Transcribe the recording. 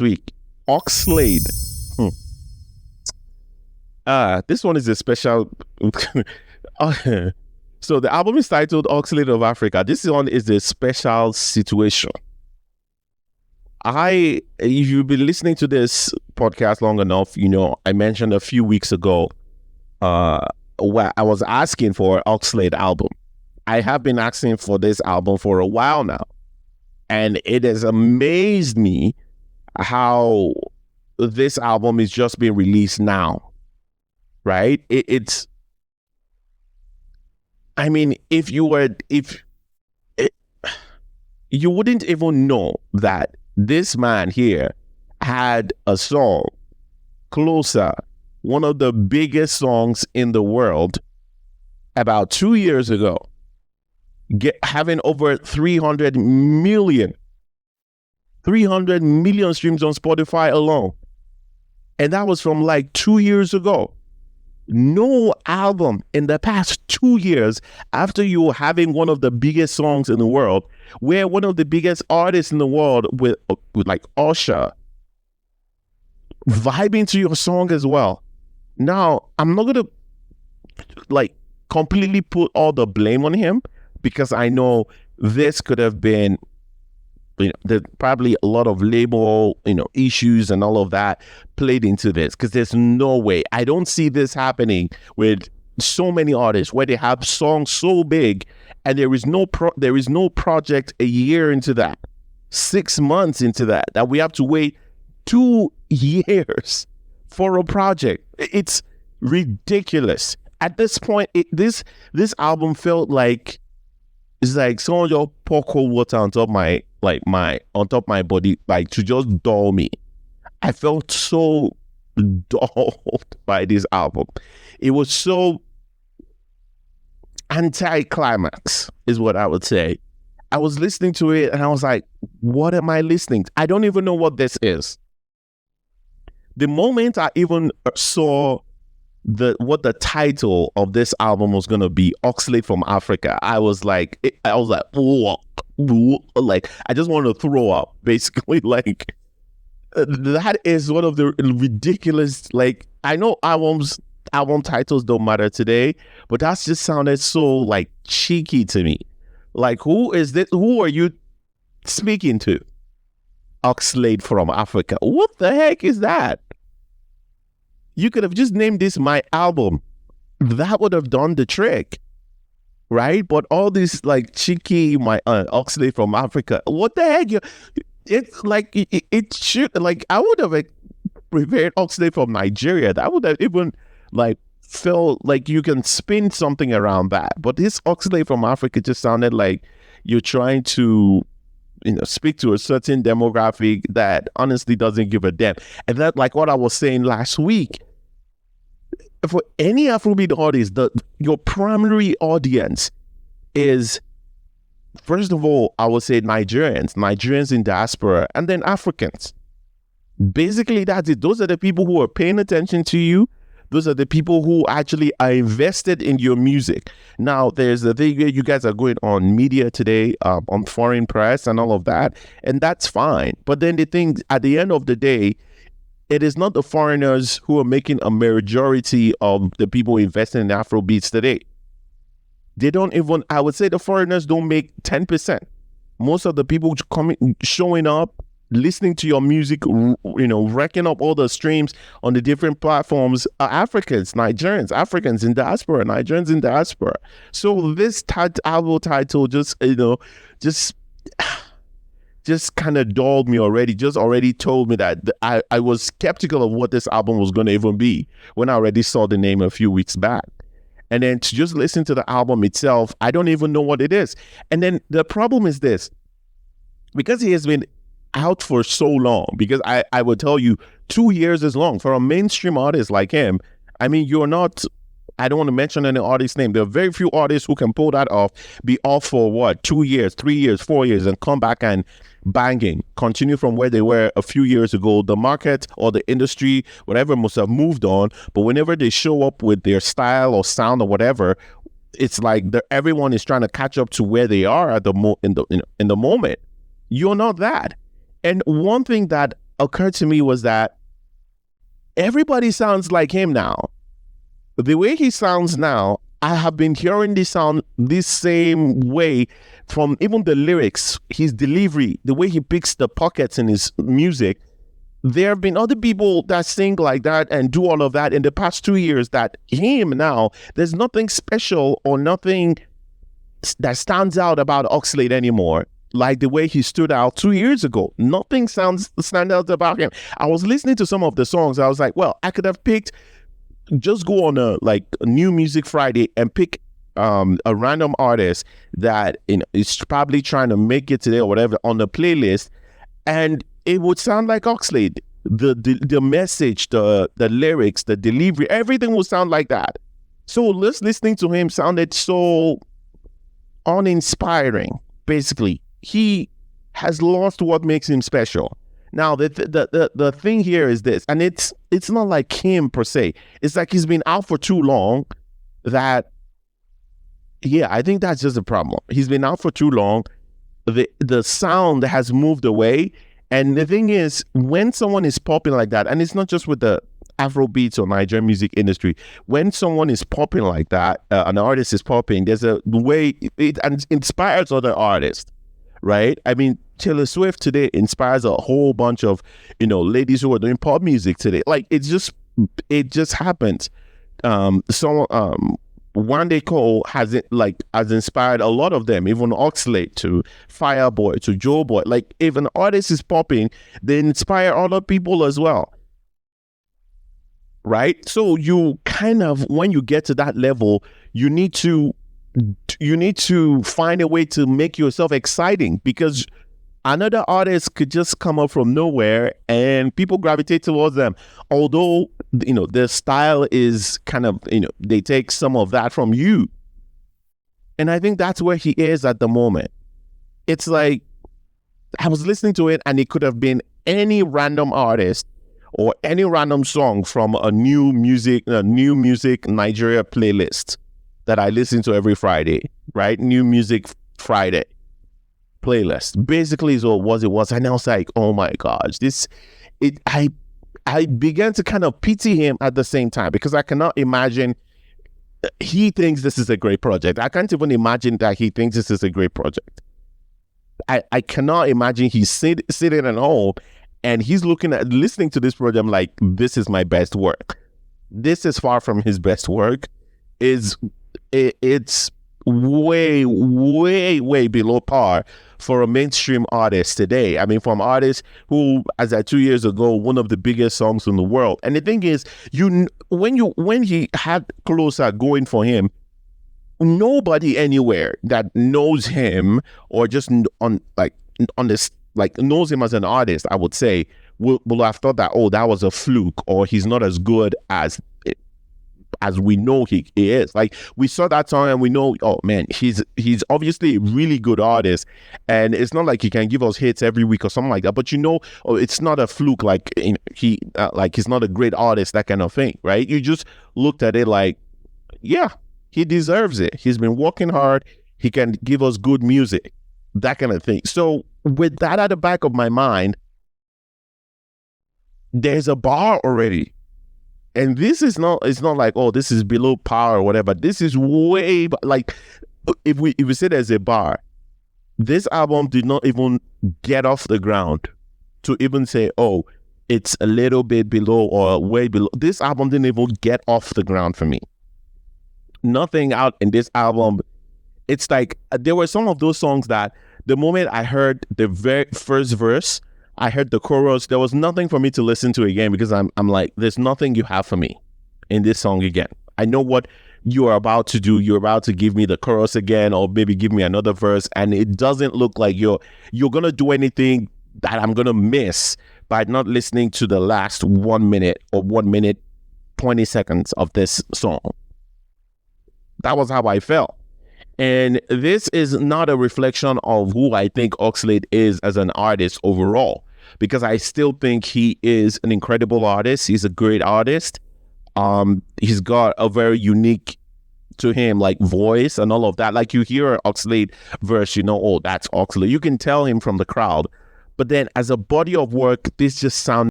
week. Oxlade. Hmm. This one is a special. So the album is titled Oxlade of Africa. This one is a special situation. If you've been listening to this podcast long enough, I mentioned a few weeks ago, where I was asking for an Oxlade album. I have been asking for this album for a while now, and it has amazed me how this album is just being released now, right? If you wouldn't even know that this man here had a song, Closer, one of the biggest songs in the world, about 2 years ago, having over 300 million streams on Spotify alone. And that was from like 2 years ago. No album in the past 2 years, after you were having one of the biggest songs in the world, where one of the biggest artists in the world with like Usher vibing to your song as well. Now, I'm not going to like completely put all the blame on him, because I know this could have been, there's probably a lot of label, issues and all of that played into this, because there's no way. I don't see this happening with so many artists where they have songs so big and there is no project a year into that, 6 months into that we have to wait 2 years for a project. It's ridiculous. At this point, this album felt like it's like someone just pour cold water on top my body, like to just dull me. I felt so dulled by this album. It was so anti-climax, is what I would say. I was listening to it and I was like, what am I listening to? I don't even know what this is. The moment I even saw what the title of this album was going to be, Oxlade from Africa, I was like, whoa, like I just wanted to throw up, basically. Like, that is one of the ridiculous, like, I know album titles don't matter today, but that just sounded so like cheeky to me. Like, who is this? Who are you speaking to? Oxlade from Africa. What the heck is that? You could have just named this My Album. That would have done the trick, right? But all this like cheeky, my Oxlade from Africa. What the heck? It's like it should, like, I would have prepared Oxlade from Nigeria. That would have even like felt like you can spin something around that. But this Oxlade from Africa just sounded like you're trying to speak to a certain demographic that honestly doesn't give a damn. And that, like what I was saying last week, for any Afrobeat artist, your primary audience is, first of all, I would say Nigerians in diaspora, and then Africans. Basically, that's it. Those are the people who are paying attention to you. Those are the people who actually are invested in your music. Now, there's the thing, you guys are going on media today, on foreign press and all of that, and that's fine. But then the thing, at the end of the day, it is not the foreigners who are making a majority of the people investing in Afrobeats today. They don't even, I would say the foreigners don't make 10%. Most of the people showing up, listening to your music, racking up all the streams on the different platforms are Africans, Nigerians, Africans in diaspora, Nigerians in diaspora. So this album title just kind of dulled me already, just already told me that I was skeptical of what this album was going to even be when I already saw the name a few weeks back. And then to just listen to the album itself, I don't even know what it is. And then the problem is this, because he has been out for so long, because I would tell you 2 years is long for a mainstream artist like him. I mean, you're not, I don't want to mention any artist's name. There are very few artists who can pull that off, be off for what, 2 years, 3 years, 4 years, and come back and banging, continue from where they were a few years ago. The market or the industry, whatever, must have moved on. But whenever they show up with their style or sound or whatever, it's like everyone is trying to catch up to where they are at in the moment. You're not that. And one thing that occurred to me was that everybody sounds like him now. The way he sounds now, I have been hearing this sound this same way from even the lyrics, his delivery, the way he picks the pockets in his music. There have been other people that sing like that and do all of that in the past 2 years that him now, there's nothing special or nothing that stands out about Oxlade anymore. Like the way he stood out 2 years ago. Nothing stands out about him. I was listening to some of the songs. I was like, well, I could have picked, just go on a New Music Friday and pick a random artist that is probably trying to make it today or whatever on the playlist, and it would sound like Oxlade. The message, the lyrics, the delivery, everything would sound like that. So listening to him sounded so uninspiring. Basically, he has lost what makes him special. Now, the thing here is this, and it's not like him per se. It's like he's been out for too long that, yeah, I think that's just a problem. He's been out for too long. The sound has moved away. And the thing is, when someone is popping like that, and it's not just with the Afrobeats or Nigerian music industry, when someone is popping like that, an artist is popping, there's a way it inspires other artists, right? I mean, Taylor Swift today inspires a whole bunch of, ladies who are doing pop music today. Like, it just happens. Wande Cole has inspired a lot of them, even Oxlade to Fireboy to Joe Boy. Like, if an artist is popping, they inspire other people as well, right? So you kind of, when you get to that level, you need to find a way to make yourself exciting, because another artist could just come up from nowhere and people gravitate towards them. Although, their style is kind of, they take some of that from you. And I think that's where he is at the moment. It's like, I was listening to it and it could have been any random artist or any random song from a new music Nigeria playlist that I listen to every Friday, right? New Music Friday playlist basically is what it was. And I was like, oh my gosh, I began to kind of pity him at the same time, because I cannot imagine he thinks this is a great project. I can't even imagine that he thinks this is a great project. I cannot imagine he's sitting at home and he's listening to this project like, this is my best work. This is far from his best work. It's way, way, way below par for a mainstream artist today. I mean, from artists who, as at 2 years ago, one of the biggest songs in the world. And the thing is, when he had Closer going for him, nobody anywhere that knows him or just knows him as an artist, I would say, will have thought that, oh, that was a fluke, or he's not as good as we know he is. Like, we saw that song and we know, oh man, he's obviously a really good artist, and it's not like he can give us hits every week or something like that, but it's not a fluke, like he's not a great artist, that kind of thing, right? You just looked at it like, yeah, he deserves it. He's been working hard. He can give us good music, that kind of thing. So with that at the back of my mind, there's a bar already. And this is not, it's not like, oh, this is below par or whatever. This is way, like, if we say there's a bar, this album did not even get off the ground to even say, oh, it's a little bit below or way below. This album didn't even get off the ground for me. Nothing out in this album. It's like, there were some of those songs that the moment I heard the very first verse, I heard the chorus, there was nothing for me to listen to again, because I'm like, there's nothing you have for me in this song again. I know what you are about to do. You're about to give me the chorus again, or maybe give me another verse, and it doesn't look like you're going to do anything that I'm going to miss by not listening to the last 1 minute or 1 minute 20 seconds of this song. That was how I felt. And this is not a reflection of who I think Oxlade is as an artist overall, because I still think he is an incredible artist. He's a great artist. He's got a very unique to him, like, voice and all of that. Like, you hear an Oxlade verse, oh, that's Oxlade. You can tell him from the crowd. But then as a body of work, this just sounded